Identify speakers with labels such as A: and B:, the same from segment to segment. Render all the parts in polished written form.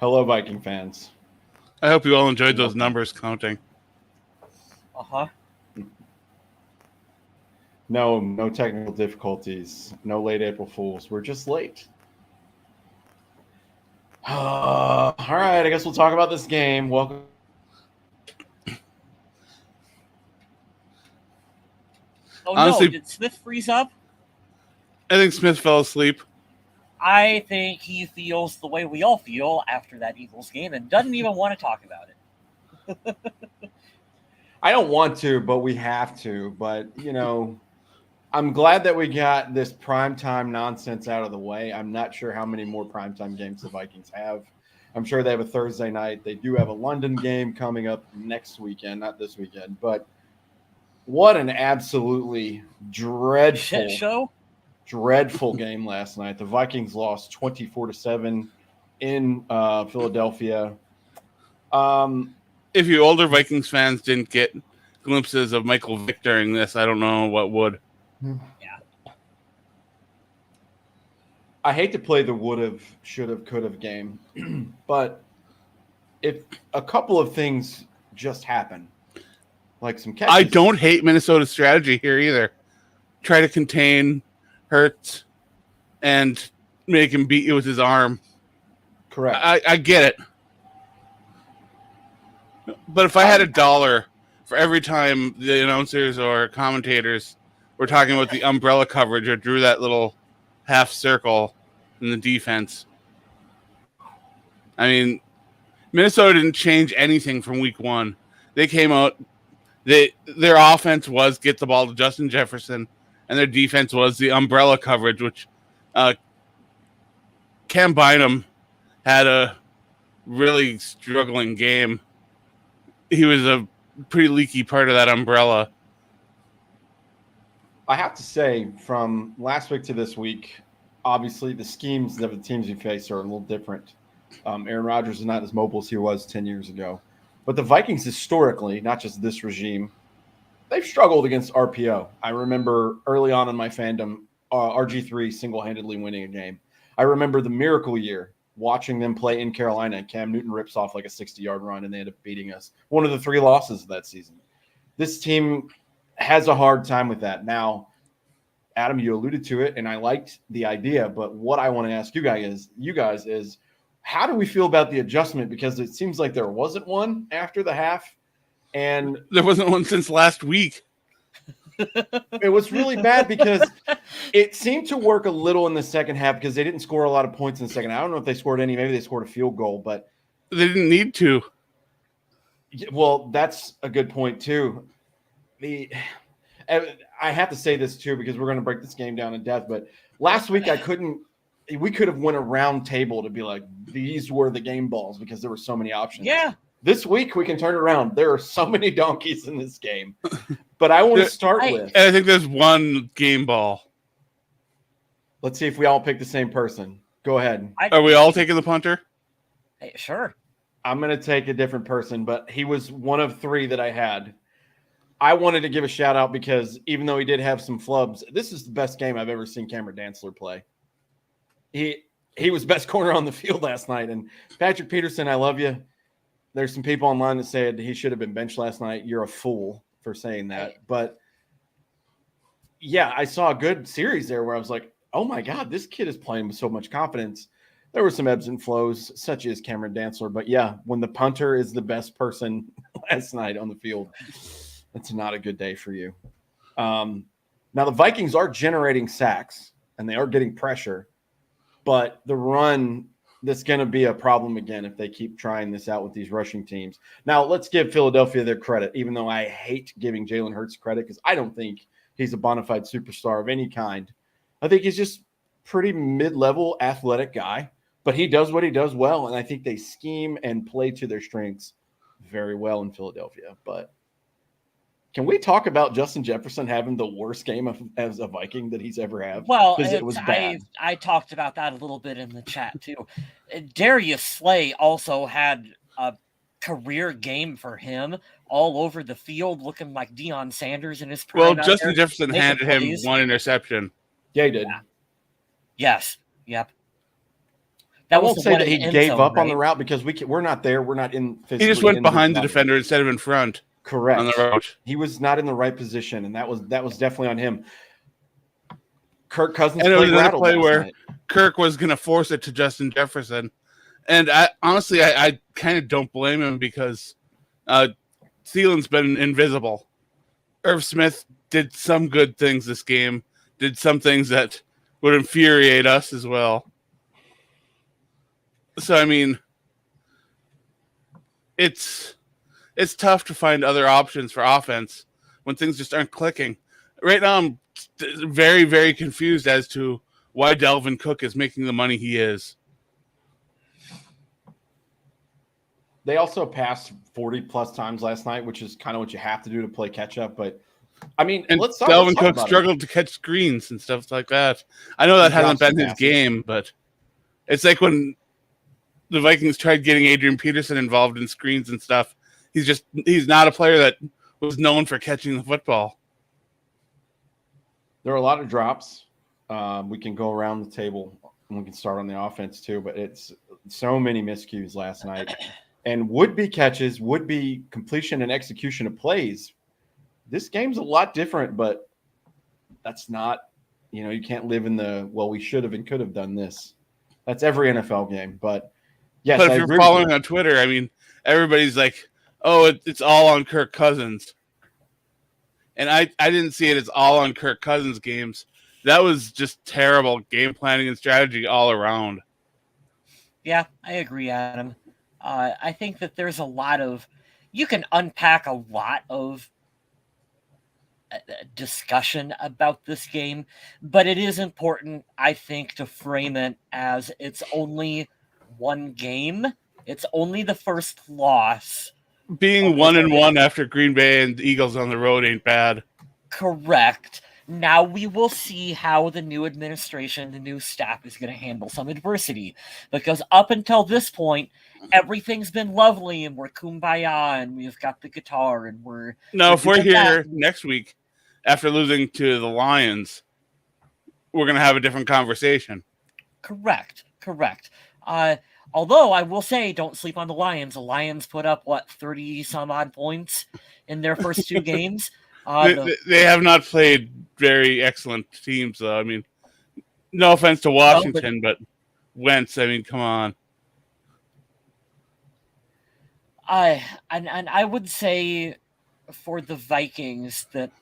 A: Hello, Viking fans.
B: I hope you all enjoyed those numbers counting.
C: Uh-huh.
A: No technical difficulties. No late April Fools. We're just late. All right, I guess we'll talk about this game. Welcome.
C: Oh,
B: Honestly,
C: no, did Smith freeze up?
B: I think Smith fell asleep.
C: I think he feels the way we all feel after that Eagles game and doesn't even want to talk about it.
A: I don't want to, but we have to. But, I'm glad that we got this primetime nonsense out of the way. I'm not sure how many more primetime games the Vikings have. I'm sure they have a Thursday night. They do have a London game coming up next weekend, not this weekend. But what an absolutely
C: Shit show?
A: dreadful game last night. The Vikings lost 24-7 in Philadelphia.
B: If you older Vikings fans didn't get glimpses of Michael Vick during this, I don't know what would.
C: Yeah.
A: I hate to play the would've, should've, could've game, but if a couple of things just happen, like some catches.
B: I don't hate Minnesota's strategy here either. Try to contain Hurts and make him beat you with his arm.
A: Correct.
B: I get it. But if I had $1 for every time the announcers or commentators were talking about the umbrella coverage or drew that little half circle in the defense, I mean, Minnesota didn't change anything from week one. They came out, their offense was get the ball to Justin Jefferson, and their defense was the umbrella coverage, which Cam Bynum had a really struggling game. He was a pretty leaky part of that umbrella.
A: I have to say, from last week to this week, obviously the schemes of the teams you face are a little different. Aaron Rodgers is not as mobile as he was 10 years ago. But the Vikings historically, not just this regime, they've struggled against RPO. I remember early on in my fandom, RG3 single-handedly winning a game. I remember the miracle year, watching them play in Carolina, and Cam Newton rips off like a 60-yard run, and they end up beating us. One of the 3 losses of that season. This team has a hard time with that. Now, Adam, you alluded to it, and I liked the idea, but what I want to ask you guys is, how do we feel about the adjustment? Because it seems like there wasn't one after the half, and
B: there wasn't one since last week.
A: It was really bad because it seemed to work a little in the second half because they didn't score a lot of points in the second. I don't know if they scored any. Maybe they scored a field goal, but
B: they didn't need to.
A: Well, that's a good point too. I have to say this too because we're going to break this game down in depth. But last week we could have went a round table to be like, these were the game balls because there were so many options.
C: Yeah.
A: This week we can turn it around. There are so many donkeys in this game. But I want to start with.
B: I think there's one game ball.
A: Let's see if we all pick the same person. Go ahead.
B: Are we all taking the punter?
C: Hey, sure.
A: I'm going to take a different person, but he was one of 3 that I had. I wanted to give a shout out because even though he did have some flubs, this is the best game I've ever seen Cameron Dantzler play. He was best corner on the field last night. And Patrick Peterson, I love you. There's some people online that said he should have been benched last night. You're a fool for saying that. But, yeah, I saw a good series there where I was like, oh, my God, this kid is playing with so much confidence. There were some ebbs and flows, such as Cameron Dantzler. But, yeah, when the punter is the best person last night on the field, that's not a good day for you. Now, the Vikings are generating sacks, and they are getting pressure. But the run, that's going to be a problem again if they keep trying this out with these rushing teams. Now, let's give Philadelphia their credit, even though I hate giving Jalen Hurts credit because I don't think he's a bona fide superstar of any kind. I think he's just pretty mid-level athletic guy, but he does what he does well, and I think they scheme and play to their strengths very well in Philadelphia. But can we talk about Justin Jefferson having the worst game as a Viking that he's ever had?
C: Well,
A: it was bad.
C: I talked about that a little bit in the chat too. Darius Slay also had a career game for him, all over the field, looking like Deion Sanders in his prime.
B: Well, Justin Jefferson handed him one interception.
A: Yeah, he did.
C: Yeah. Yes. Yep.
A: I
C: was
A: won't
C: the
A: say
C: one
A: that
C: in
A: he
C: the end
A: gave
C: zone,
A: up on the
C: right?
A: route because we're not there. We're not in physically.
B: He just went
A: in his
B: behind the
A: body.
B: defender instead of in front.
A: Correct.
B: On the route.
A: He was not in the right position, and that was definitely on him. Kirk Cousins
B: And it was
A: played
B: another
A: rattled
B: play
A: last
B: where
A: night.
B: Kirk was going to force it to Justin Jefferson. And I honestly kind of don't blame him because Thielen's been invisible. Irv Smith did some good things this game, did some things that would infuriate us as well. So, I mean, it's tough to find other options for offense when things just aren't clicking. Right now, I'm very, very confused as to why Dalvin Cook is making the money he is.
A: They also passed 40-plus times last night, which is kind of what you have to do to play catch-up. But, I mean,
B: And
A: let's
B: Dalvin
A: talk
B: Cook
A: about
B: struggled to catch screens and stuff like that. I know that hasn't been his game, but it's like when the Vikings tried getting Adrian Peterson involved in screens and stuff. He's not a player that was known for catching the football.
A: There are a lot of drops. We can go around the table and we can start on the offense too, but it's so many miscues last night. And would-be catches, would-be completion and execution of plays. This game's a lot different, but that's not, you can't live in the, well, we should have and could have done this. That's every NFL game. But, yes,
B: but if
A: I
B: you're
A: agree
B: following
A: with you.
B: on Twitter, I mean, everybody's like, oh, it's all on Kirk Cousins. And I didn't see it as all on Kirk Cousins games. That was just terrible game planning and strategy all around.
C: Yeah, I agree, Adam. I think that there's a lot of, you can unpack a lot of discussion about this game, but it is important, I think, to frame it as it's only one game. It's only the first loss.
B: Being 1-1 after Green Bay and Eagles on the road ain't bad.
C: Correct. Now we will see how the new administration, the new staff is going to handle some adversity. Because up until this point, everything's been lovely and we're kumbaya and we've got the guitar and we're...
B: No, if we're
C: doing
B: here
C: that.
B: next week after losing to the Lions, we're going to have a different conversation.
C: Correct. Although I will say, don't sleep on the Lions. The Lions put up, 30-some-odd points in their first two games?
B: They have not played very excellent teams, though. I mean, no offense to Washington, but Wentz, I mean, come on.
C: And I would say for the Vikings that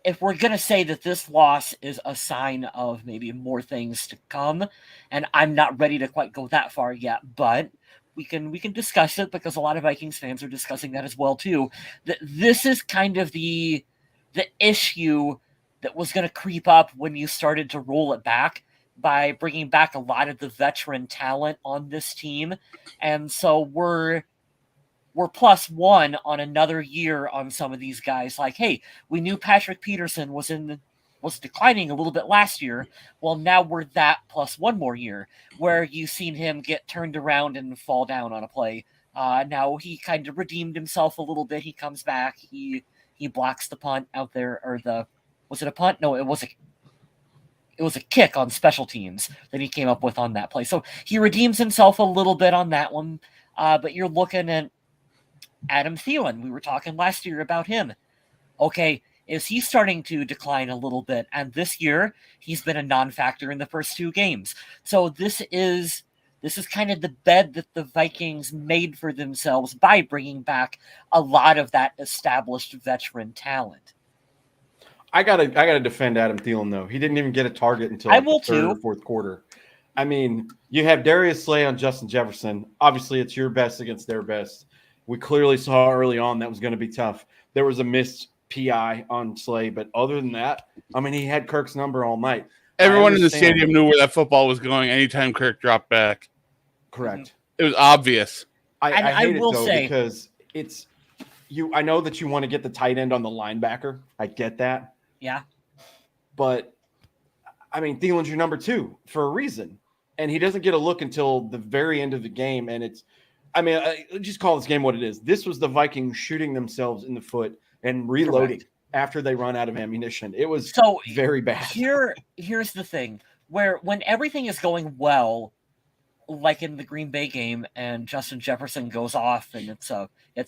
C: if we're going to say that this loss is a sign of maybe more things to come, and I'm not ready to quite go that far yet, but we can discuss it because a lot of Vikings fans are discussing that as well too. That this is kind of the issue that was going to creep up when you started to roll it back by bringing back a lot of the veteran talent on this team, and so we're +1 on another year on some of these guys. Like, hey, we knew Patrick Peterson was declining a little bit last year. Well, now we're that plus one more year where you've seen him get turned around and fall down on a play. Now he kind of redeemed himself a little bit. He comes back. He blocks the punt out there, or was it a punt? No, it was a kick on special teams that he came up with on that play. So he redeems himself a little bit on that one. But you're looking at Adam Thielen. We were talking last year about him. Okay, is he starting to decline a little bit? And this year, he's been a non-factor in the first two games. So this is kind of the bed that the Vikings made for themselves by bringing back a lot of that established veteran talent.
A: I gotta defend Adam Thielen though. He didn't even get a target until the third or fourth quarter. I mean, you have Darius Slay on Justin Jefferson. Obviously, it's your best against their best. We clearly saw early on that was going to be tough. There was a missed PI on Slay, but other than that, I mean, he had Kirk's number all night.
B: Everyone in the stadium knew where that football was going anytime Kirk dropped back.
A: Correct.
B: It was obvious.
A: I hate it, though, because it's – I know that you want to get the tight end on the linebacker. I get that.
C: Yeah.
A: But, I mean, Thielen's your number 2 for a reason. And he doesn't get a look until the very end of the game, and it's – I mean, just call this game what it is. This was the Vikings shooting themselves in the foot and reloading after they run out of ammunition. It was very bad.
C: Here's the thing. where when everything is going well, like in the Green Bay game, and Justin Jefferson goes off and it's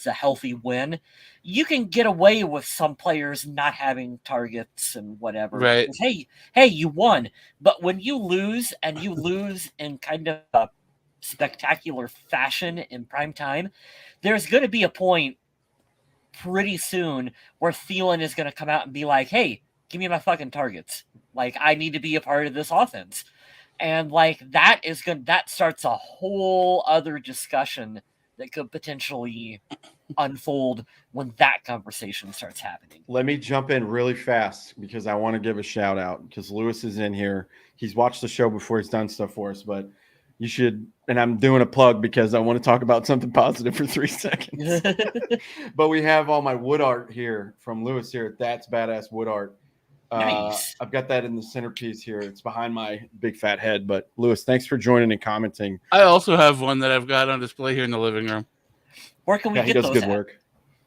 C: a healthy win, you can get away with some players not having targets and whatever.
B: Right.
C: Because, hey, you won. But when you lose, and you lose in kind of a spectacular fashion in prime time, there's going to be a point pretty soon where Thielen is going to come out and be like, hey, give me my fucking targets. Like, I need to be a part of this offense. And like that starts a whole other discussion that could potentially unfold when that conversation starts happening.
A: Let me jump in really fast because I want to give a shout out because Lewis is in here. He's watched the show before he's done stuff for us, but you should, and I'm doing a plug because I want to talk about something positive for 3 seconds. But we have all my wood art here from Lewis here at That's Badass Wood Art.
C: Nice.
A: I've got that in the centerpiece here. It's behind my big fat head. But Lewis, thanks for joining and commenting.
B: I also have one that I've got on display here in the living room.
C: Where can we
A: Yeah, he
C: get
A: does
C: those
A: good
C: at?
A: work.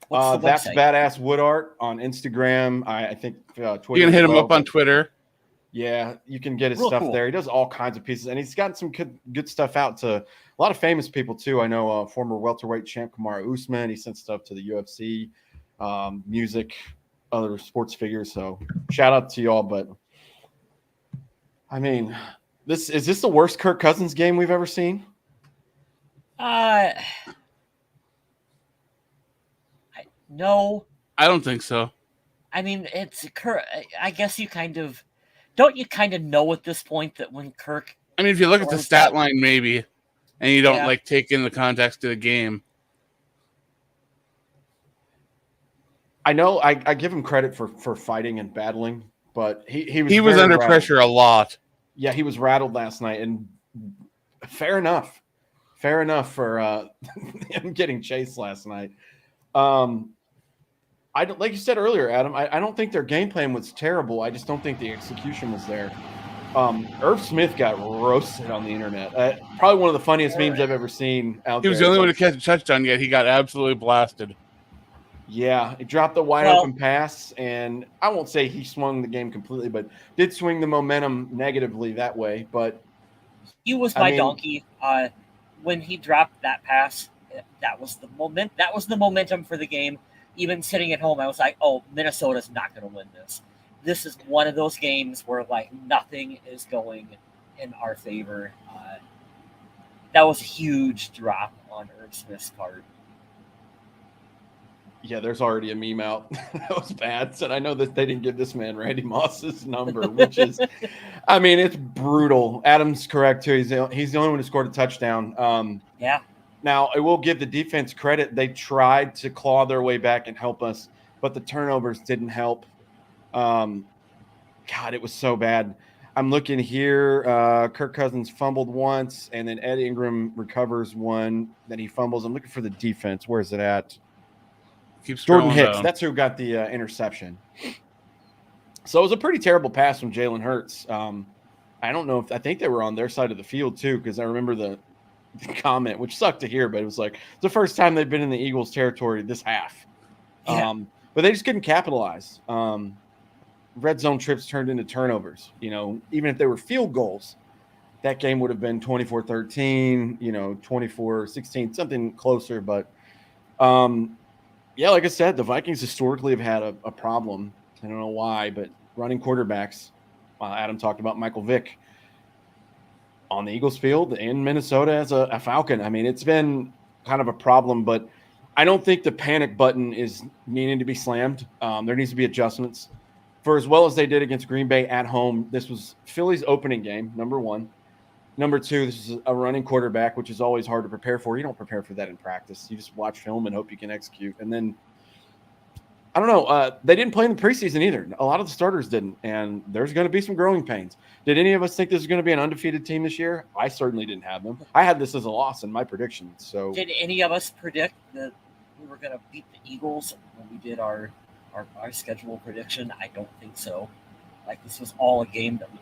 C: What's the
A: That's
C: website?
A: Badass Wood Art on Instagram. I think Twitter.
B: You can hit
A: as
B: him
A: well,
B: up on
A: but
B: Twitter.
A: yeah, you can get his
C: Real
A: stuff
C: cool.
A: there. He does all kinds of pieces, and he's got some good stuff out to a lot of famous people too. I know former welterweight champ Kamaru Usman. He sent stuff to the UFC, music, other sports figures. So shout out to y'all. But I mean, is this the worst Kirk Cousins game we've ever seen?
C: No.
B: I don't think so.
C: I mean, I guess you kind of know at this point that when Kirk,
B: I mean, if you look at the stat line, maybe, and you don't
C: Yeah.
B: like take in the context of the game.
A: I know I give him credit for fighting and battling, but he was
B: He was
A: very
B: under
A: rattled.
B: pressure a lot.
A: Yeah, he was rattled last night, and fair enough for him getting chased last night. I don't, like you said earlier, Adam. I don't think their game plan was terrible. I just don't think the execution was there. Irv Smith got roasted on the internet. Probably one of the funniest memes I've ever seen out
B: He was
A: there.
B: the only one to catch a touchdown, yet he got absolutely blasted.
A: Yeah, he dropped the wide open pass, and I won't say he swung the game completely, but did swing the momentum negatively that way. But
C: he was my donkey. When he dropped that pass, that was the moment. That was the momentum for the game. Even sitting at home, I was like, "Oh, Minnesota's not going to win this. This is one of those games where like nothing is going in our favor." That was a huge drop on Irv Smith's part.
A: yeah, there's already a meme out that was bad. Said, I know that they didn't give this man Randy Moss's number, which is, I mean, it's brutal. Adam's correct too. He's the only one who scored a touchdown.
C: Yeah.
A: Now, I will give the defense credit. They tried to claw their way back and help us, but the turnovers didn't help. God, it was so bad. I'm looking here. Kirk Cousins fumbled once, and then Ed Ingram recovers one. Then he fumbles. I'm looking for the defense. Where is it at?
B: Keeps
A: Jordan
B: scrolling
A: Hicks.
B: down.
A: That's who got the interception. So it was a pretty terrible pass from Jalen Hurts. I don't know I think they were on their side of the field too, because I remember the comment, which sucked to hear, but it was like it's the first time they've been in the Eagles territory this half.
C: Yeah.
A: But they just couldn't capitalize. Red zone trips turned into turnovers. You know, even if they were field goals, that game would have been 24-13, 24-16, something closer. But yeah, like I said, the Vikings historically have had a problem. I don't know why, but running quarterbacks. Adam talked about Michael Vick on the Eagles field in Minnesota as a Falcon. I mean, it's been kind of a problem, but I don't think the panic button is needing to be slammed. There needs to be adjustments. For as well as they did against Green Bay at home, this was Philly's opening game, number one. Number two, this is a running quarterback, which is always hard to prepare for. You don't prepare for that in practice. You just watch film and hope you can execute. And then, I don't know, they didn't play in the preseason either. A lot of the starters didn't, and there's going to be some growing pains. Did any of us think this was going to be an undefeated team this year? I certainly didn't have them. I had this as a loss in my predictions. So,
C: did any of us predict that we were going to beat the Eagles when we did our schedule prediction? I don't think so. Like, this was all a game that we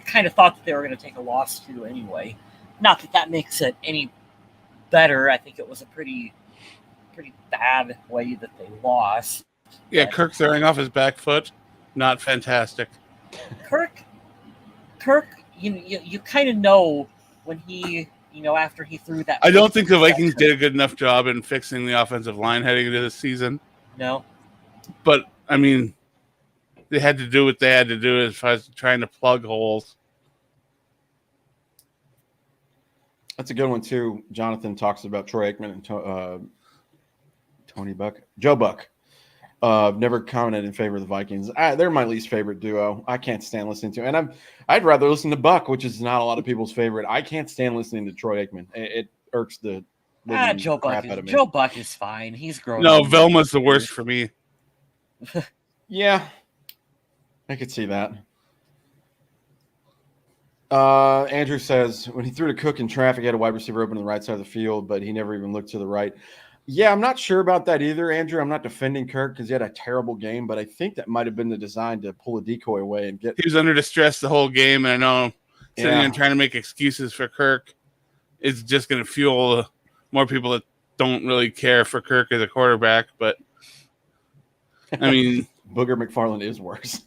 C: kind of thought that they were going to take a loss to anyway. Not that makes it any better. I think it was a pretty bad way that they lost.
B: Yeah, Kirk throwing off his back foot, not fantastic.
C: Kirk, you kind of know when he, after he threw that.
B: I don't think the Vikings did a good enough job in fixing the offensive line heading into this season.
C: No.
B: But, I mean, they had to do what they had to do as far as trying to plug holes.
A: That's a good one, too. Jonathan talks about Troy Aikman and Tony Buck. Joe Buck. Never commented in favor of the Vikings. They're my least favorite duo. I can't stand listening to, and I'd rather listen to Buck, which is not a lot of people's favorite. I can't stand listening to Troy Aikman. It irks the
C: Joe Buck.
A: out of me.
C: Joe Buck is fine. He's grown.
B: No, Velma's the worst for me.
A: Yeah, I could see that. Andrew says when he threw to Cook in traffic, he had a wide receiver open on the right side of the field, but he never even looked to the right. Yeah, I'm not sure about that either, Andrew. I'm not defending Kirk because he had a terrible game, but I think that might have been the design to pull a decoy away and get.
B: He was under distress the whole game, and I know sitting and trying to make excuses for Kirk is just going to fuel more people that don't really care for Kirk as a quarterback. But I mean,
A: Booger McFarland is worse.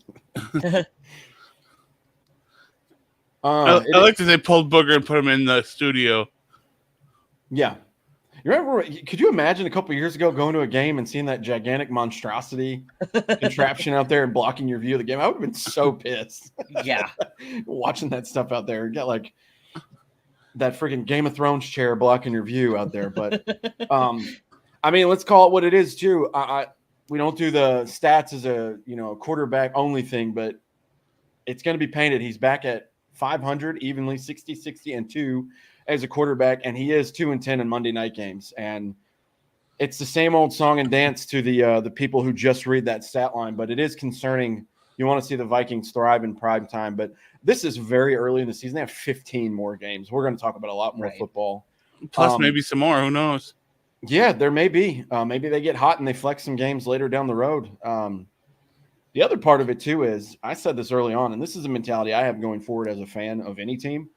B: I like that they pulled Booger and put him in the studio.
A: Yeah. You remember, could you imagine a couple of years ago going to a game and seeing that gigantic monstrosity contraption out there and blocking your view of the game? I would have been so pissed.
C: Yeah.
A: Watching that stuff out there. Get like that freaking Game of Thrones chair blocking your view out there. But, I mean, let's call it what it is, too. We don't do the stats as a, quarterback only thing, but it's going to be painted. He's back at 500 evenly, 60-60-2 as a quarterback, and he is 2-10 in Monday night games. And it's the same old song and dance to the people who just read that stat line, but it is concerning. You want to see the Vikings thrive in prime time, but this is very early in the season. They have 15 more games. We're going to talk about a lot more football.
B: Plus maybe some more. Who knows?
A: Yeah, there may be. Maybe they get hot and they flex some games later down the road. The other part of it, too, is I said this early on, and this is a mentality I have going forward as a fan of any team.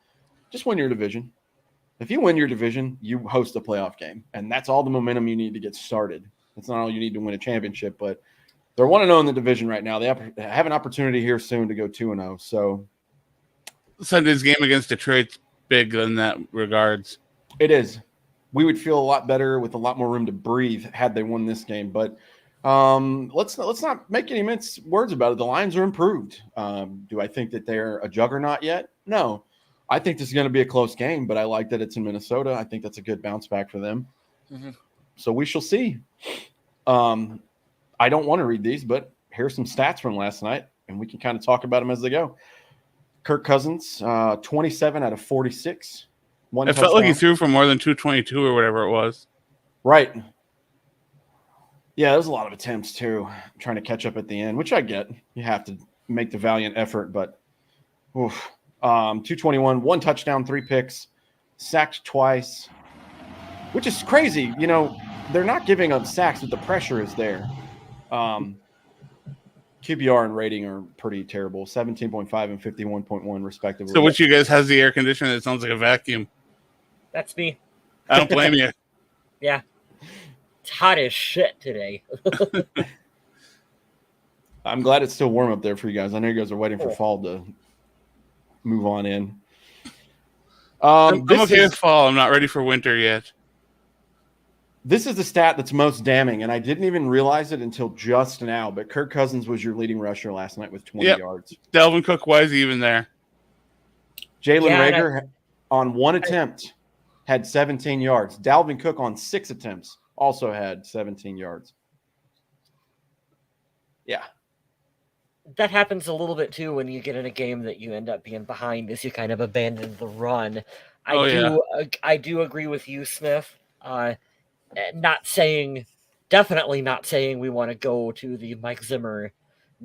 A: Just win your division. If you win your division, you host a playoff game, and that's all the momentum you need to get started. That's not all you need to win a championship, but they're 1-0 in the division right now. They have an opportunity here soon to go 2-0. So
B: Sunday's game against Detroit's big in that regards.
A: It is. We would feel a lot better with a lot more room to breathe had they won this game, but let's not make any mince words about it. The Lions are improved. Do I think that they're a juggernaut yet? No. I think this is going to be a close game, but I like that it's in Minnesota. I think that's a good bounce back for them. Mm-hmm. So we shall see. I don't want to read these, but here's some stats from last night, and we can kind of talk about them as they go. Kirk Cousins, 27 out of 46.
B: It felt like he threw for more than 222 or whatever it was.
A: Right. Yeah, there's a lot of attempts, too, trying to catch up at the end, which I get. You have to make the valiant effort, but 221, 1 touchdown, 3 picks, sacked twice, which is crazy. They're not giving up sacks, but the pressure is there. QBR and rating are pretty terrible, 17.5 and 51.1 respectively.
B: So which you guys has the air conditioner that sounds like a vacuum?
C: That's me.
B: I don't blame you.
C: Yeah. It's hot as shit today.
A: I'm glad it's still warm up there for you guys. I know you guys are waiting for fall to move on in.
B: I'm okay with fall. I'm not ready for winter yet.
A: This is the stat that's most damning, and I didn't even realize it until just now, but Kirk Cousins was your leading rusher last night with 20 yards.
B: Dalvin Cook, why is he even there?
A: Jalen Reagor on 1 attempt had 17 yards. Dalvin Cook on 6 attempts also had 17 yards. Yeah.
C: That happens a little bit, too, when you get in a game that you end up being behind as you kind of abandon the run. I do agree with you, Smith. Definitely not saying we want to go to the Mike Zimmer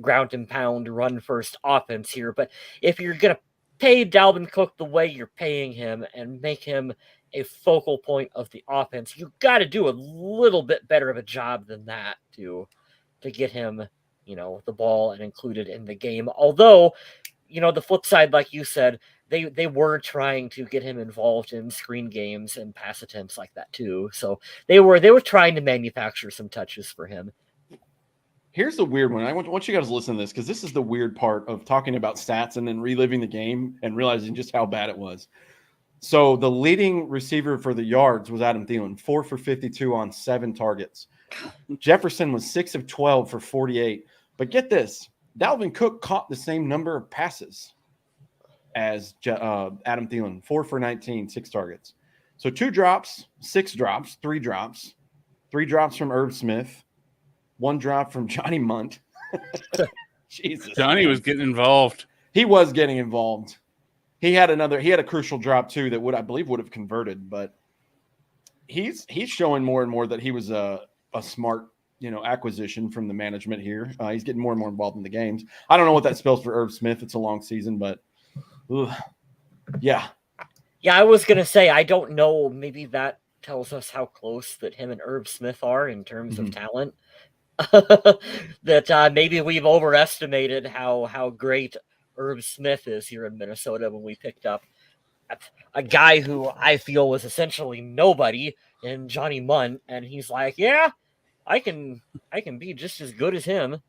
C: ground and pound run first offense here, but if you're going to pay Dalvin Cook the way you're paying him and make him a focal point of the offense, you got to do a little bit better of a job than that to get him, the ball and included in the game. Although, the flip side, like you said, they were trying to get him involved in screen games and pass attempts like that too. So they were trying to manufacture some touches for him.
A: Here's the weird one. I want you guys to listen to this because this is the weird part of talking about stats and then reliving the game and realizing just how bad it was. So the leading receiver for the yards was Adam Thielen, 4 for 52 on 7 targets. Jefferson was 6 of 12 for 48. But get this, Dalvin Cook caught the same number of passes as Adam Thielen, 4 for 19, 6 targets. So 2 drops, 6 drops, 3 drops, 3 drops from Irv Smith, 1 drop from Johnny Munt. Jesus,
B: Johnny was getting involved.
A: He was getting involved. He had a crucial drop too that I believe would have converted, but he's showing more and more that he was a smart, acquisition from the management here. He's getting more and more involved in the games. I don't know what that spells for Irv Smith. It's a long season, but yeah.
C: Yeah, I was going to say, I don't know. Maybe that tells us how close that him and Irv Smith are in terms of talent. That maybe we've overestimated how great Irv Smith is here in Minnesota when we picked up a guy who I feel was essentially nobody in Johnny Munt, and he's like, yeah, I can be just as good as him.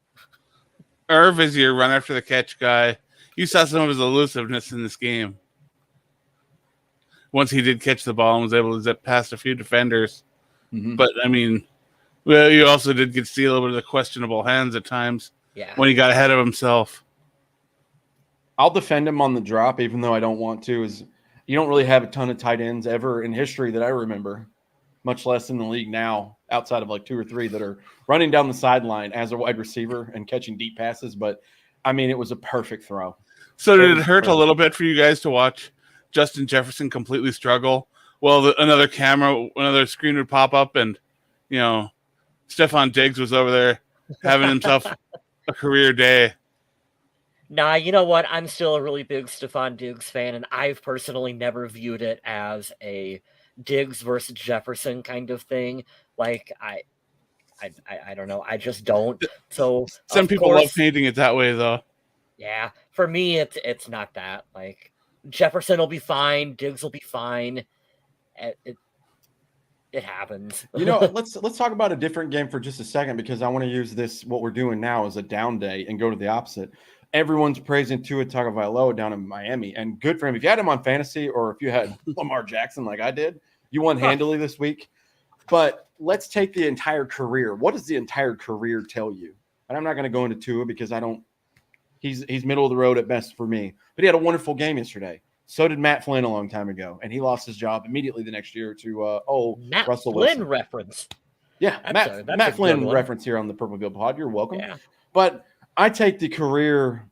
B: Irv is your run after the catch guy. You saw some of his elusiveness in this game. Once he did catch the ball and was able to zip past a few defenders. Mm-hmm. But, I mean, well, you also did get to see a little bit of the questionable hands at times when he got ahead of himself.
A: I'll defend him on the drop, even though I don't want to. Is you don't really have a ton of tight ends ever in history that I remember, much less in the league now, outside of like 2 or 3 that are running down the sideline as a wide receiver and catching deep passes. But, I mean, it was a perfect throw.
B: So did it hurt a little bit for you guys to watch Justin Jefferson completely struggle? Well, another screen would pop up and, Stephon Diggs was over there having himself a career day.
C: Nah, you know what? I'm still a really big Stephon Diggs fan, and I've personally never viewed it as a Diggs versus Jefferson kind of thing. Like, I don't know. I just don't. So
B: some people love painting it that way, though.
C: Yeah, for me, it's not that. Like, Jefferson will be fine. Diggs will be fine. It happens.
A: Let's talk about a different game for just a second because I want to use what we're doing now as a down day and go to the opposite. Everyone's praising Tua Tagovailoa down in Miami, and good for him. If you had him on fantasy or if you had Lamar Jackson like I did, you won handily this week. But let's take the entire career. What does the entire career tell you? And I'm not going to go into Tua because he's middle of the road at best for me. But he had a wonderful game yesterday. So did Matt Flynn a long time ago, and he lost his job immediately the next year to
C: Matt
A: Russell
C: Flynn
A: Wilson.
C: Reference.
A: Yeah, Matt Flynn reference here on the Purple Bill Pod. You're welcome.
C: Yeah.
A: But I take the career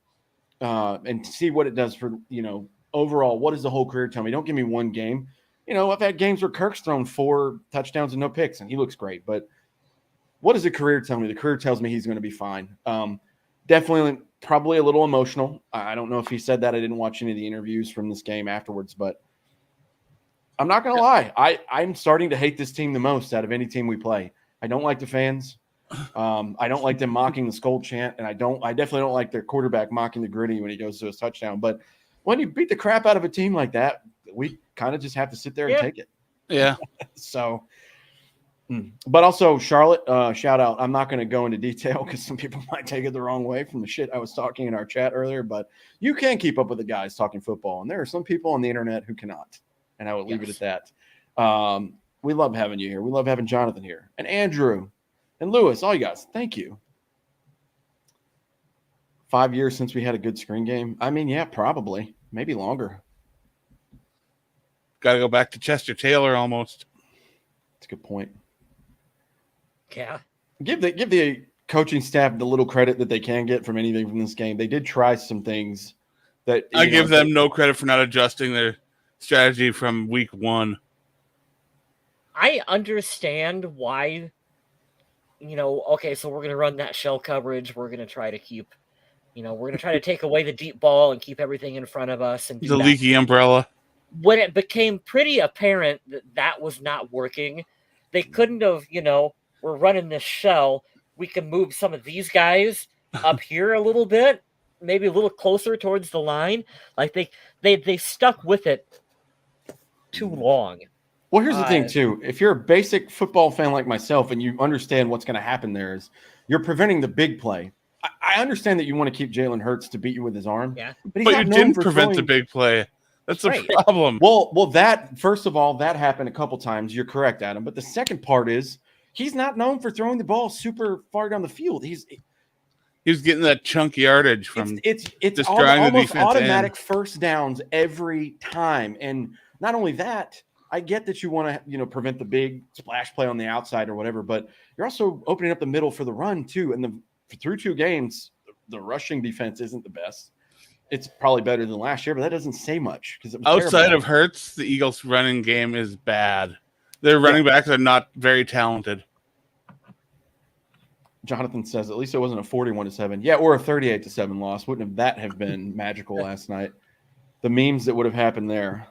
A: and see what it does for, overall. What does the whole career tell me? Don't give me one game. I've had games where Kirk's thrown 4 touchdowns and no picks, and he looks great. But what does the career tell me? The career tells me he's going to be fine. Definitely probably a little emotional. I don't know if he said that. I didn't watch any of the interviews from this game afterwards, but I'm not going to lie. I'm starting to hate this team the most out of any team we play. I don't like the fans. I don't like them mocking the Skol chant, and I definitely don't like their quarterback mocking the Gritty when he goes to his touchdown. But when you beat the crap out of a team like that, we kind of just have to sit there and take it.
B: Yeah.
A: So, but also Charlotte, shout out. I'm not going to go into detail because some people might take it the wrong way from the shit I was talking in our chat earlier. But you can keep up with the guys talking football, and there are some people on the internet who cannot. And I would leave it at that. We love having you here. We love having Jonathan here and Andrew. And Lewis, all you guys, thank you. 5 years since we had a good screen game. I mean, yeah, probably. Maybe longer.
B: Got to go back to Chester Taylor almost.
A: That's a good point.
C: Yeah.
A: Give the coaching staff the little credit that they can get from anything from this game. They did try some things that
B: I give them no credit for not adjusting their strategy from week 1.
C: I understand why. Okay, so we're going to run that shell coverage. We're going to try to keep, we're going to try to take away the deep ball and keep everything in front of us. And
B: the leaky umbrella.
C: When it became pretty apparent that was not working, they couldn't have, we're running this shell. We can move some of these guys up here a little bit, maybe a little closer towards the line. Like they stuck with it too long.
A: Well, here's the thing, too. If you're a basic football fan like myself and you understand what's going to happen there is you're preventing the big play. I understand that you want to keep Jalen Hurts to beat you with his arm.
C: Yeah.
A: But
B: you didn't prevent the big play. That's the problem.
A: Well, that, first of all, that happened a couple times. You're correct, Adam. But the second part is he's not known for throwing the ball super far down the field. He
B: was getting that chunk yardage from
A: it's
B: almost
A: automatic first downs every time. And not only that, I get that you want to, prevent the big splash play on the outside or whatever, but you're also opening up the middle for the run too. And through 2 games, the rushing defense isn't the best. It's probably better than last year, but that doesn't say much because
B: outside of Hurts, the Eagles' running game is bad. Their running backs are not very talented.
A: Jonathan says at least it wasn't a 41-7. Yeah, or a 38-7 loss. Wouldn't that have been magical last night? The memes that would have happened there.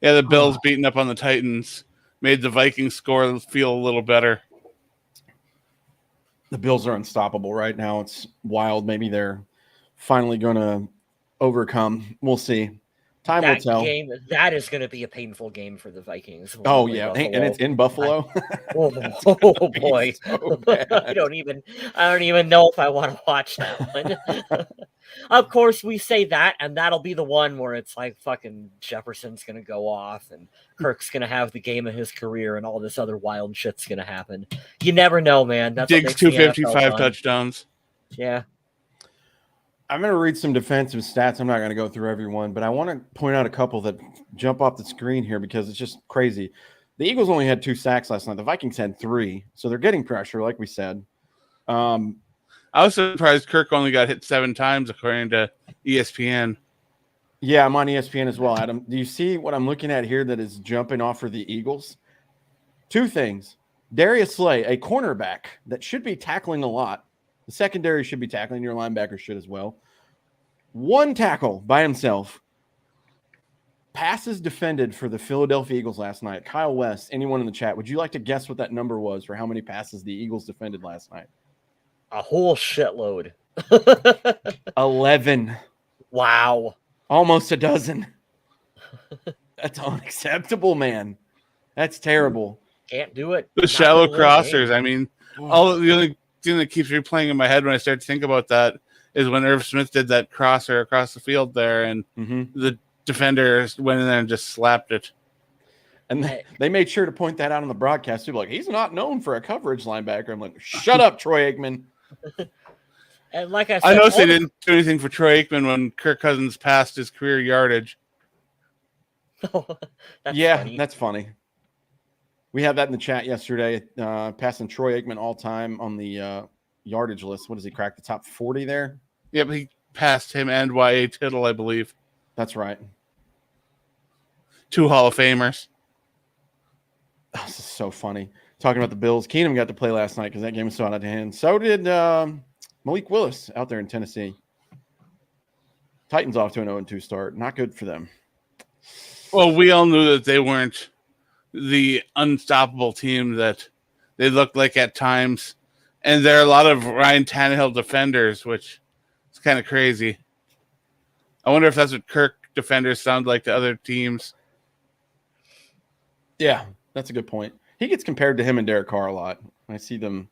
B: Yeah, the Bills beating up on the Titans made the Vikings score feel a little better.
A: The Bills are unstoppable right now. It's wild. Maybe they're finally going to overcome. We'll see. Time will tell.
C: That is going to be a painful game for the Vikings.
A: Oh, yeah. Buffalo. And it's in Buffalo.
C: Oh boy. So I don't even know if I want to watch that one. Of course, we say that, and that'll be the one where it's like fucking Jefferson's going to go off and Kirk's going to have the game of his career and all this other wild shit's going to happen. You never know, man. That's
B: Diggs 255 touchdowns.
C: Yeah.
A: I'm going to read some defensive stats. I'm not going to go through everyone, but I want to point out a couple that jump off the screen here because it's just crazy. The Eagles only had 2 sacks last night. The Vikings had 3, so they're getting pressure, like we said.
B: I was surprised Kirk only got hit 7 times, according to ESPN.
A: Yeah, I'm on ESPN as well, Adam. Do you see what I'm looking at here that is jumping off for the Eagles? 2 things. Darius Slay, a cornerback that should be tackling a lot. The secondary should be tackling. Your linebacker should as well. 1 tackle by himself. Passes defended for the Philadelphia Eagles last night. Kyle West, anyone in the chat, would you like to guess what that number was for how many passes the Eagles defended last night?
C: A whole shitload.
A: 11.
C: Wow.
A: Almost a dozen. That's unacceptable, man. That's terrible.
C: Can't do it.
B: The shallow crossers. I mean, the only thing that keeps replaying in my head when I start to think about that is when Irv Smith did that crosser across the field there, and the defender went in there and just slapped it.
A: And they made sure to point that out on the broadcast too. Like, he's not known for a coverage linebacker. I'm like, shut up, Troy Aikman.
C: And like I said,
B: I noticed they didn't do anything for Troy Aikman when Kirk Cousins passed his career yardage.
A: That's funny. We had that in the chat yesterday. Passing Troy Aikman all time on the yardage list. What does he crack? The top 40 there?
B: Yeah, but he passed him and Y.A. Tittle, I believe.
A: That's right.
B: 2 Hall of Famers.
A: This is so funny. Talking about the Bills. Keenum got to play last night because that game was so out of hand. So did Malik Willis out there in Tennessee. Titans off to an 0-2 start. Not good for them.
B: Well, we all knew that they weren't the unstoppable team that they looked like at times. And there are a lot of Ryan Tannehill defenders, which is kind of crazy. I wonder if that's what Kirk defenders sound like to other teams.
A: Yeah, that's a good point. He gets compared to him and Derek Carr a lot. I see them.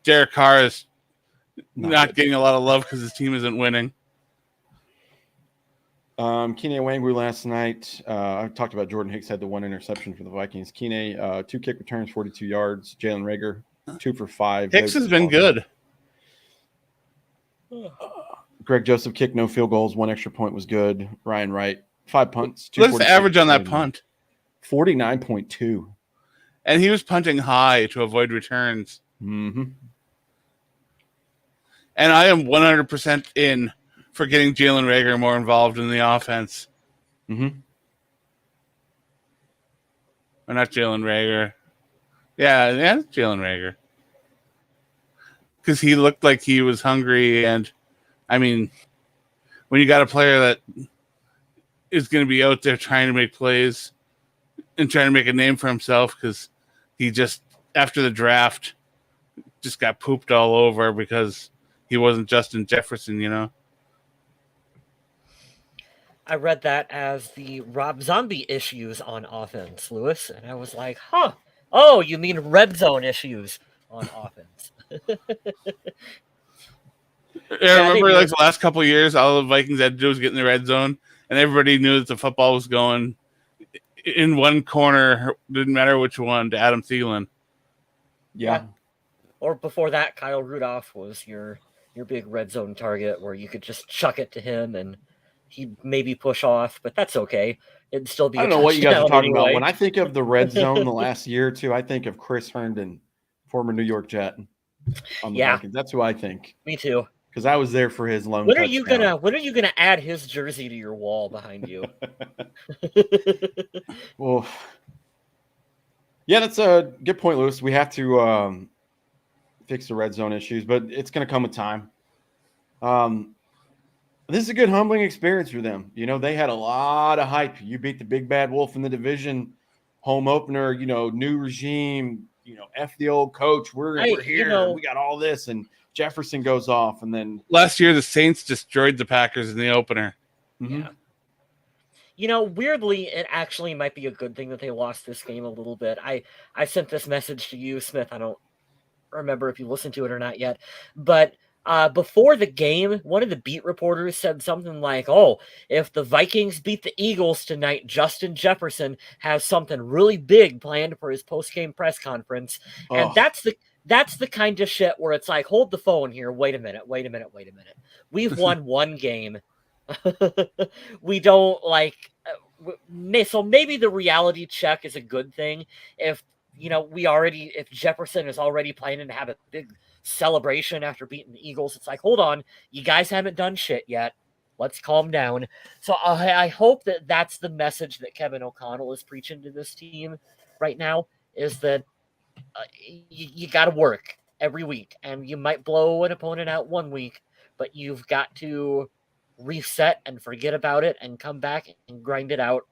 B: Derek Carr is not getting a lot of love because his team isn't winning.
A: Kene Wangwu last night. I talked about Jordan Hicks had the 1 interception for the Vikings. Kene, 2 kick returns, 42 yards. Jalen Reagor, 2 for 5.
B: Hicks has been good.
A: Greg Joseph kicked no field goals. 1 extra point was good. Ryan Wright, 5 punts.
B: What's the average on that punt?
A: 49.2.
B: And he was punting high to avoid returns.
A: Mm-hmm.
B: And I am 100% in for getting Jalen Reagor more involved in the offense.
A: Mm-hmm.
B: Or not Jalen Reagor. Yeah, Jalen Reagor. Because he looked like he was hungry. And, I mean, when you got a player that is going to be out there trying to make plays and trying to make a name for himself, because he just, after the draft, just got pooped all over because he wasn't Justin Jefferson, you know?
C: I read that as the Rob Zombie issues on offense, Lewis, and I was like, huh. Oh, you mean red zone issues on offense?
B: Yeah, I remember
C: maybe
B: like the last couple of years, all the Vikings had to do was get in the red zone, and everybody knew that the football was going in one corner, didn't matter which one, to Adam Thielen.
A: Yeah.
C: Or before that, Kyle Rudolph was your big red zone target where you could just chuck it to him and he'd maybe push off, but that's okay. It'd still be
A: I
C: a
A: don't know what you guys are
C: touchdown
A: talking about.
C: anyway.
A: When I think of the red zone the last year or two, I think of Chris Herndon, former New York Jet on the Vikings. That's who I think.
C: Me too.
A: Because I was there for his lone
C: When
A: touchdown.
C: are you gonna add his jersey to your wall behind you?
A: Well, yeah, that's a good point, Lewis. We have to fix the red zone issues, but it's going to come with time. This is a good humbling experience for them. You know, they had a lot of hype. You beat the big bad wolf in the division, home opener, you know, new regime, you know, F the old coach. We're here. We got all this. And Jefferson goes off. And then
B: last year, the Saints destroyed the Packers in the opener.
A: Mm-hmm.
C: Yeah. You know, weirdly, it actually might be a good thing that they lost this game a little bit. I sent this message to you, Smith. I don't remember if you listened to it or not yet, but before the game, one of the beat reporters said something like, "Oh, if the Vikings beat the Eagles tonight, Justin Jefferson has something really big planned for his post-game press conference." And that's the kind of shit where it's like, hold the phone here. Wait a minute. We've won one game. We don't like. So maybe the reality check is a good thing. If if Jefferson is already planning to have a big celebration after beating the Eagles, it's like, hold on, you guys haven't done shit yet. Let's calm down. So I hope that that's the message that Kevin O'Connell is preaching to this team right now, is that you got to work every week, and you might blow an opponent out one week, but you've got to reset and forget about it and come back and grind it out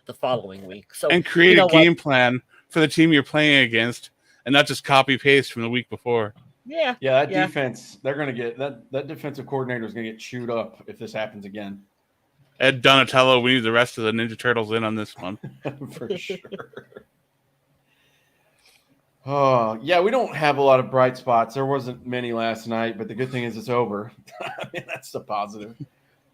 C: the following week. So
B: and create a game plan for the team you're playing against, and not just copy paste from the week before.
A: Yeah, that defense, they're going to get that defensive coordinator is going to get chewed up if this happens again.
B: Ed Donatello, we need the rest of the Ninja Turtles in on this one.
A: For sure. Oh, yeah, we don't have a lot of bright spots. There wasn't many last night, but the good thing is it's over. I mean, that's the positive.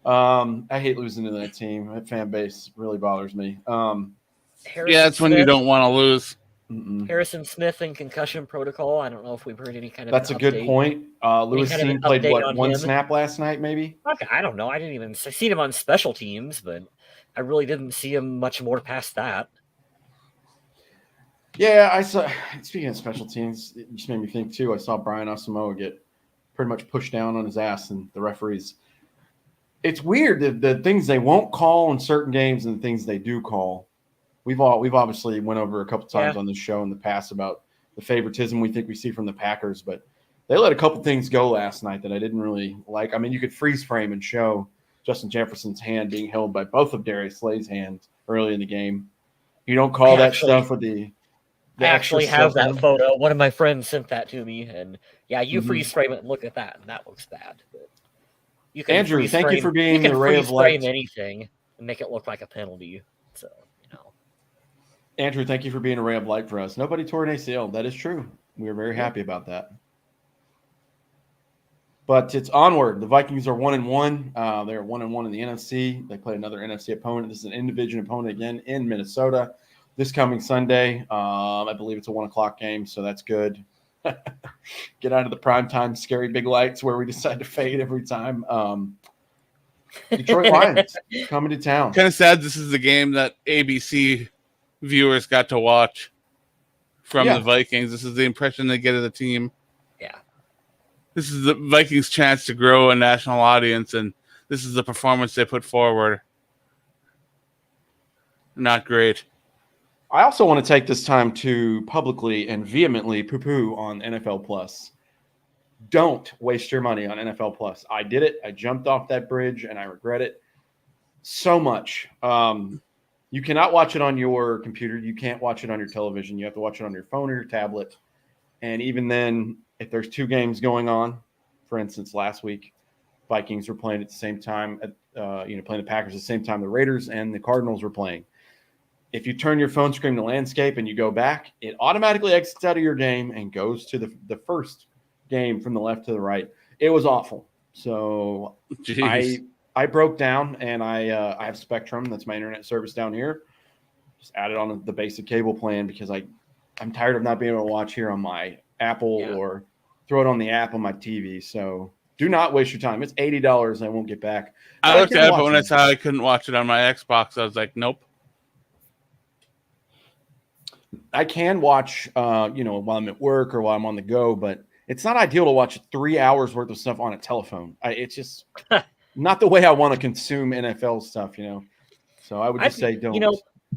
A: I hate losing to that team. That fan base really bothers me.
B: That's when you don't want to lose.
C: Harrison Smith in concussion protocol. I don't know if we've heard any kind of.
A: That's a good point. Lewis Seen played one snap last night, maybe.
C: Okay, I don't know. I didn't even see him on special teams, but I really didn't see him much more past that.
A: Yeah, I saw. Speaking of special teams, it just made me think too. I saw Brian Asamoah get pretty much pushed down on his ass, and the referees. It's weird the things they won't call in certain games and the things they do call. We've obviously went over a couple times on this show in the past about the favoritism we think we see from the Packers, but they let a couple things go last night that I didn't really like. I mean, you could freeze frame and show Justin Jefferson's hand being held by both of Darius Slay's hands early in the game. You don't call that stuff with the.
C: I actually have that photo. One of my friends sent that to me, and you freeze frame it and look at that, and that looks bad. But you can
A: Andrew, thank you for being the ray of light.
C: Anything and make it look like a penalty. So
A: Andrew, thank you for being a ray of light for us. Nobody tore an ACL. That is true. We are very happy about that. But it's onward. The Vikings are 1-1. They're 1-1 in the NFC. They play another NFC opponent. This is an in-division opponent again in Minnesota. This coming Sunday, I believe it's a 1:00 game, so that's good. Get out of the primetime scary big lights where we decide to fade every time. Detroit Lions coming to town.
B: Kind of sad this is the game that ABC viewers got to watch from the Vikings. This is the impression they get of the team.
C: Yeah.
B: This is the Vikings' chance to grow a national audience, and this is the performance they put forward. Not great.
A: I also want to take this time to publicly and vehemently poo-poo on NFL Plus. Don't waste your money on NFL Plus. I did it. I jumped off that bridge, and I regret it so much. You cannot watch it on your computer. You can't watch it on your television. You have to watch it on your phone or your tablet. And even then, if there's two games going on, for instance, last week, Vikings were playing at the same time playing the Packers at the same time the Raiders and the Cardinals were playing. If you turn your phone screen to landscape and you go back, it automatically exits out of your game and goes to the first game from the left to the right. It was awful. So
B: Jeez.
A: I broke down, and I have Spectrum. That's my internet service down here. Just added on the basic cable plan because I'm tired of not being able to watch here on my Apple or throw it on the app on my TV. So do not waste your time. It's $80 I won't get back.
B: I looked at it, but when I saw I couldn't watch it on my Xbox, I was like, nope.
A: I can watch, while I'm at work or while I'm on the go, but it's not ideal to watch 3 hours worth of stuff on a telephone. It's just not the way I want to consume NFL stuff, So I would just say don't.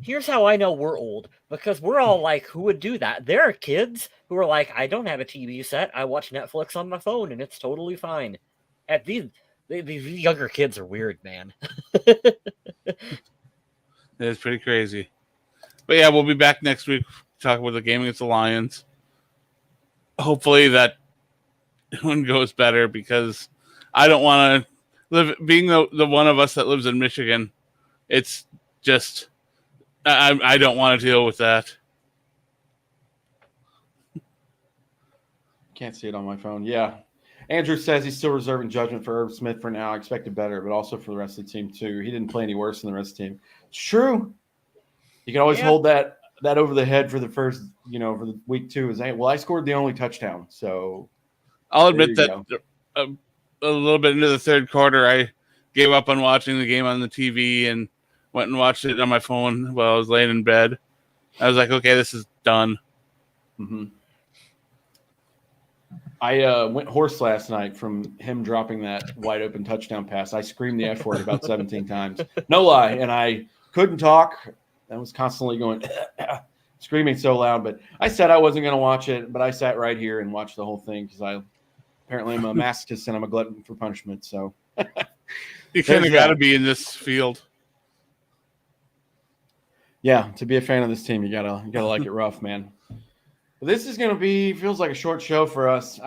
C: Here's how I know we're old, because we're all like, who would do that? There are kids who are like, I don't have a TV set. I watch Netflix on my phone, and it's totally fine. At these younger kids are weird, man.
B: It's pretty crazy. But yeah, we'll be back next week to talk about the game against the Lions. Hopefully that one goes better, because I don't want to live, being the one of us that lives in Michigan. It's just, I don't want to deal with that.
A: Can't see it on my phone. Yeah. Andrew says he's still reserving judgment for Irv Smith for now. I expected better, but also for the rest of the team too. He didn't play any worse than the rest of the team. It's true. You can always hold that over the head for the first, for the week 2 is, I scored the only touchdown. So
B: I'll admit that a little bit into the third quarter, I gave up on watching the game on the TV and went and watched it on my phone while I was laying in bed. I was like, okay, this is done.
A: Mm-hmm. I went hoarse last night from him dropping that wide open touchdown pass. I screamed the F word about 17 times. No lie. And I couldn't talk. I was constantly going, screaming so loud. But I said I wasn't going to watch it, but I sat right here and watched the whole thing because I apparently am a masochist and I'm a glutton for punishment. So
B: you kind of got to be in this field.
A: Yeah, to be a fan of this team, you gotta like it rough, man. But this is gonna feels like a short show for us.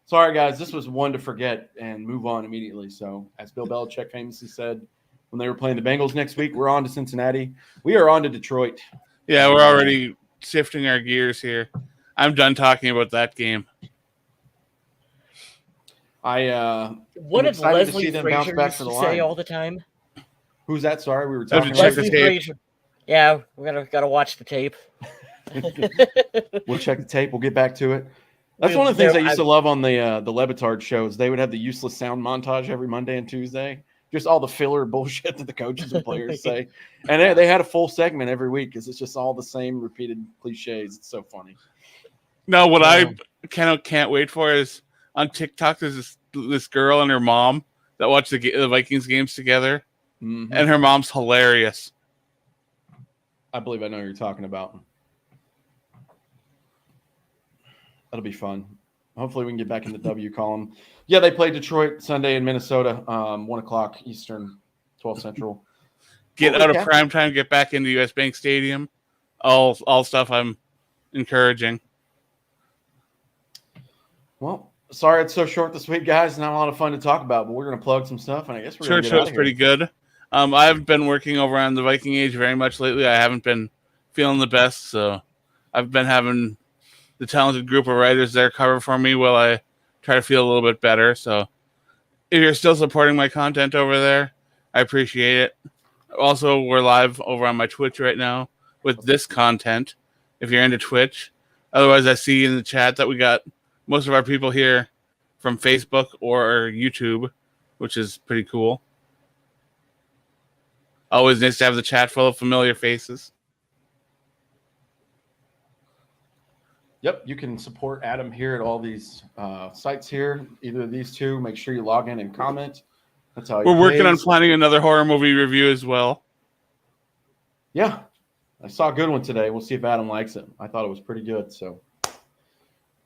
A: Sorry guys, this was one to forget and move on immediately. So as Bill Belichick famously said when they were playing the Bengals next week, we're on to Cincinnati. We are on to Detroit.
B: Yeah, we're already shifting our gears here. I'm done talking about that game.
C: What did Leslie Frazier used to say all the time?
A: Who's that? Sorry, we were talking
B: about Leslie Frazier.
C: Yeah, we gotta watch the tape.
A: We'll check the tape. We'll get back to it. That's one of the things I used to love on the Lebitard shows. They would have the useless sound montage every Monday and Tuesday. Just all the filler bullshit that the coaches and players say. And they had a full segment every week because it's just all the same repeated cliches. It's so funny.
B: No, what I can't wait for is on TikTok, there's this girl and her mom that watch the Vikings games together. Mm-hmm. And her mom's hilarious.
A: I believe I know who you're talking about. That'll be fun. Hopefully we can get back in the W column. Yeah, they play Detroit Sunday in Minnesota, 1 o'clock Eastern, 12 Central.
B: Get out of prime time, get back into US Bank Stadium. All stuff I'm encouraging.
A: Well, sorry it's so short this week, guys. Not a lot of fun to talk about, but we're going to plug some stuff, and I guess we're going to get out of here.
B: Pretty good. I've been working over on the Viking Age very much lately. I haven't been feeling the best, so I've been having the talented group of writers there cover for me while I try to feel a little bit better. So if you're still supporting my content over there, I appreciate it. Also, we're live over on my Twitch right now with this content, if you're into Twitch. Otherwise, I see in the chat that we got most of our people here from Facebook or YouTube, which is pretty cool. Always nice to have the chat full of familiar faces.
A: Yep, you can support Adam here at all these sites here. Either of these two. Make sure you log in and comment. That's how
B: we're working on planning another horror movie review as well.
A: Yeah, I saw a good one today. We'll see if Adam likes it. I thought it was pretty good, so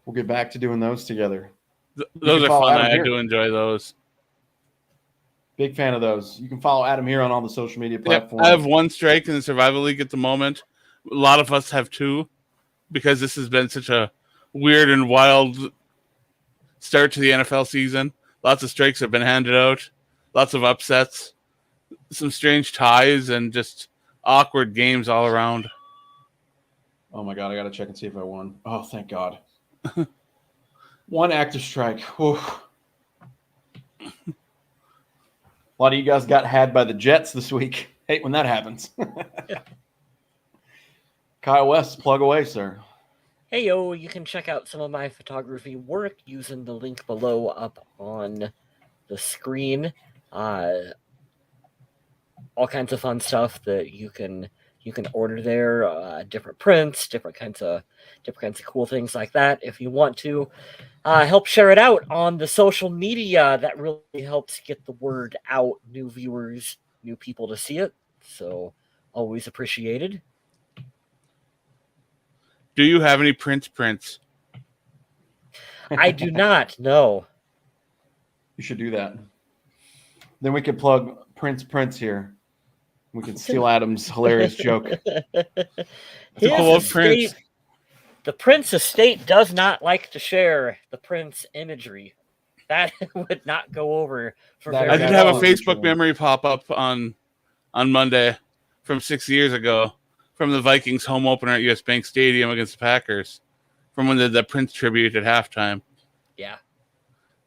A: we'll get back to doing those together.
B: Those are fun. I do enjoy those.
A: Big fan of those. You can follow Adam here on all the social media platforms.
B: I have one strike in the Survival League at the moment. A lot of us have two because this has been such a weird and wild start to the NFL season. Lots of strikes have been handed out. lots of upsets, some strange ties, and just awkward games all around.
A: Oh my God, I got to check and see if I won. Oh, thank God. One active strike. Whew. A lot of you guys got had by the Jets this week. Hate when that happens. Kyle West, plug away, sir.
C: Hey yo, you can check out some of my photography work using the link below up on the screen. All kinds of fun stuff that you can order there. Different prints, different kinds of cool things like that. If you want to help share it out on the social media, that really helps get the word out. New viewers, new people to see it. So always appreciated.
B: Do you have any prints?
C: I do not. No.
A: You should do that. Then we could plug Prince here. We can steal Adam's hilarious joke.
C: His
B: love
C: estate, the Prince estate does not like to share the Prince imagery. That would not go over for
A: That
C: very
B: I
A: is
B: did have a
C: long.
B: Facebook memory pop up on Monday from 6 years ago from the Vikings home opener at US Bank Stadium against the Packers from when they did that Prince tribute at halftime.
C: Yeah.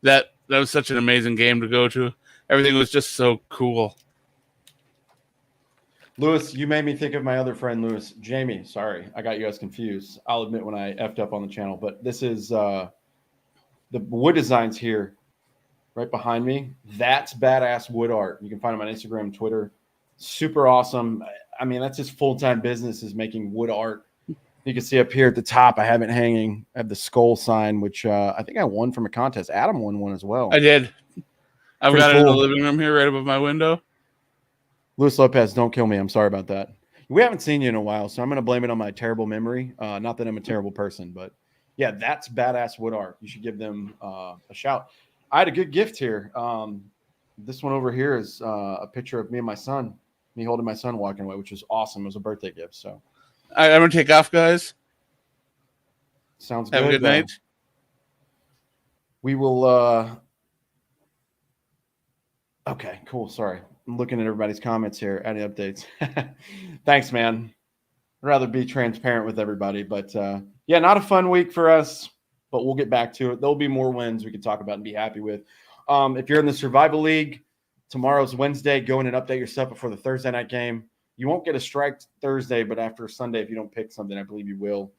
B: That was such an amazing game to go to. Everything was just so cool.
A: Lewis, you made me think of my other friend, Lewis. Jamie, sorry, I got you guys confused. I'll admit when I effed up on the channel, but this is the wood designs here right behind me. That's badass wood art. You can find him on Instagram, Twitter. Super awesome. I mean, that's his full-time business is making wood art. You can see up here at the top, I have it hanging. I have the skull sign, which I think I won from a contest. Adam won one as well.
B: I did. I've
A: Pretty
B: got it in the
A: cool.
B: living room here right above my window.
A: Luis Lopez, don't kill me. I'm sorry about that. We haven't seen you in a while, so I'm going to blame it on my terrible memory. Not that I'm a terrible person, but yeah, that's badass wood art. You should give them a shout. I had a good gift here. This one over here is a picture of me and my son, me holding my son walking away, which was awesome. It was a birthday gift. So
B: I'm going to take off, guys.
A: Sounds good.
B: Have a good night.
A: We will. Okay, cool. Sorry. I'm looking at everybody's comments here. Any updates? Thanks, man. I'd rather be transparent with everybody. But yeah, not a fun week for us, but we'll get back to it. There'll be more wins we can talk about and be happy with. If you're in the Survival League, tomorrow's Wednesday. Go in and update your stuff before the Thursday night game. You won't get a strike Thursday, but after Sunday, if you don't pick something, I believe you will.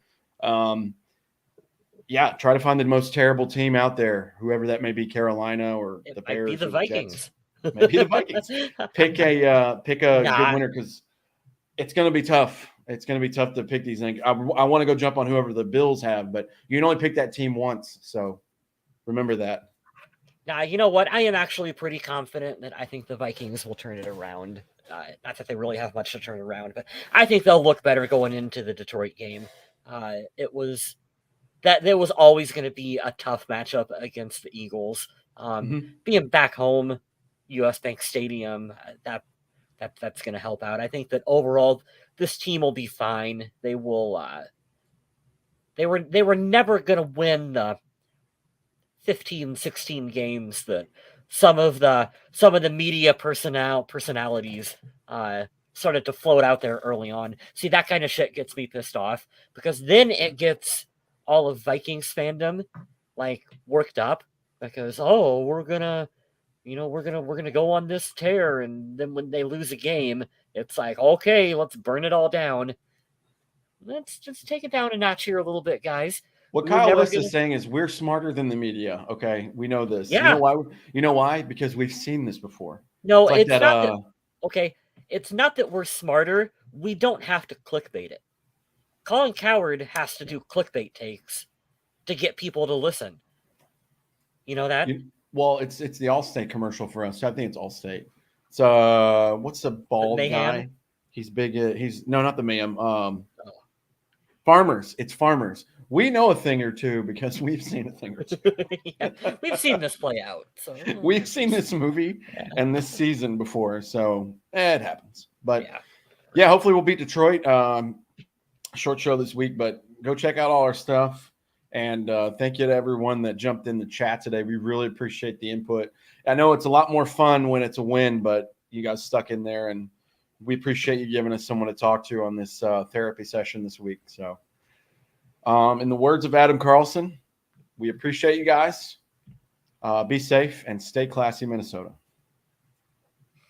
A: Yeah, try to find the most terrible team out there, whoever that may be, Carolina or the Bears.
C: Might be the Vikings.
A: Maybe the Vikings. Pick a good winner because it's going to be tough. It's going to be tough to pick these things. I want to go jump on whoever the Bills have, but you can only pick that team once. So remember that.
C: Now, you know what? I am actually pretty confident that I think the Vikings will turn it around. Not that they really have much to turn around, but I think they'll look better going into the Detroit game. It was always going to be a tough matchup against the Eagles. Being back home, US Bank Stadium, that's going to help out. I think that overall this team will be fine. They will. They were never going to win the 15, 16 games that some of the media personalities started to float out there early on. See, that kind of shit gets me pissed off because then it gets all of Vikings fandom like worked up because we're gonna go on this tear, and then when they lose a game, it's like, okay, let's burn it all down. Let's just take it down a notch here a little bit, guys.
A: What Kyle West is saying is we're smarter than the media. Okay, we know this.
C: Yeah.
A: You know why? Because we've seen this before.
C: No, it's not that. Okay, it's not that we're smarter. We don't have to clickbait it. Colin Cowherd has to do clickbait takes to get people to listen. You know that?
A: Well, it's the Allstate commercial for us. I think it's Allstate. So what's the bald guy? He's big. He's not the Mayhem. Farmers. It's Farmers. We know a thing or two because we've seen a thing or two.
C: Yeah, we've seen this play out. So
A: we've seen this movie and this season before, so it happens. But yeah, hopefully we'll beat Detroit. Short show this week, but go check out all our stuff. And thank you to everyone that jumped in the chat today. We really appreciate the input. I know it's a lot more fun when it's a win, but you guys stuck in there, and we appreciate you giving us someone to talk to on this therapy session this week. So in the words of Adam Carlson, we appreciate you guys. Be safe and stay classy, Minnesota.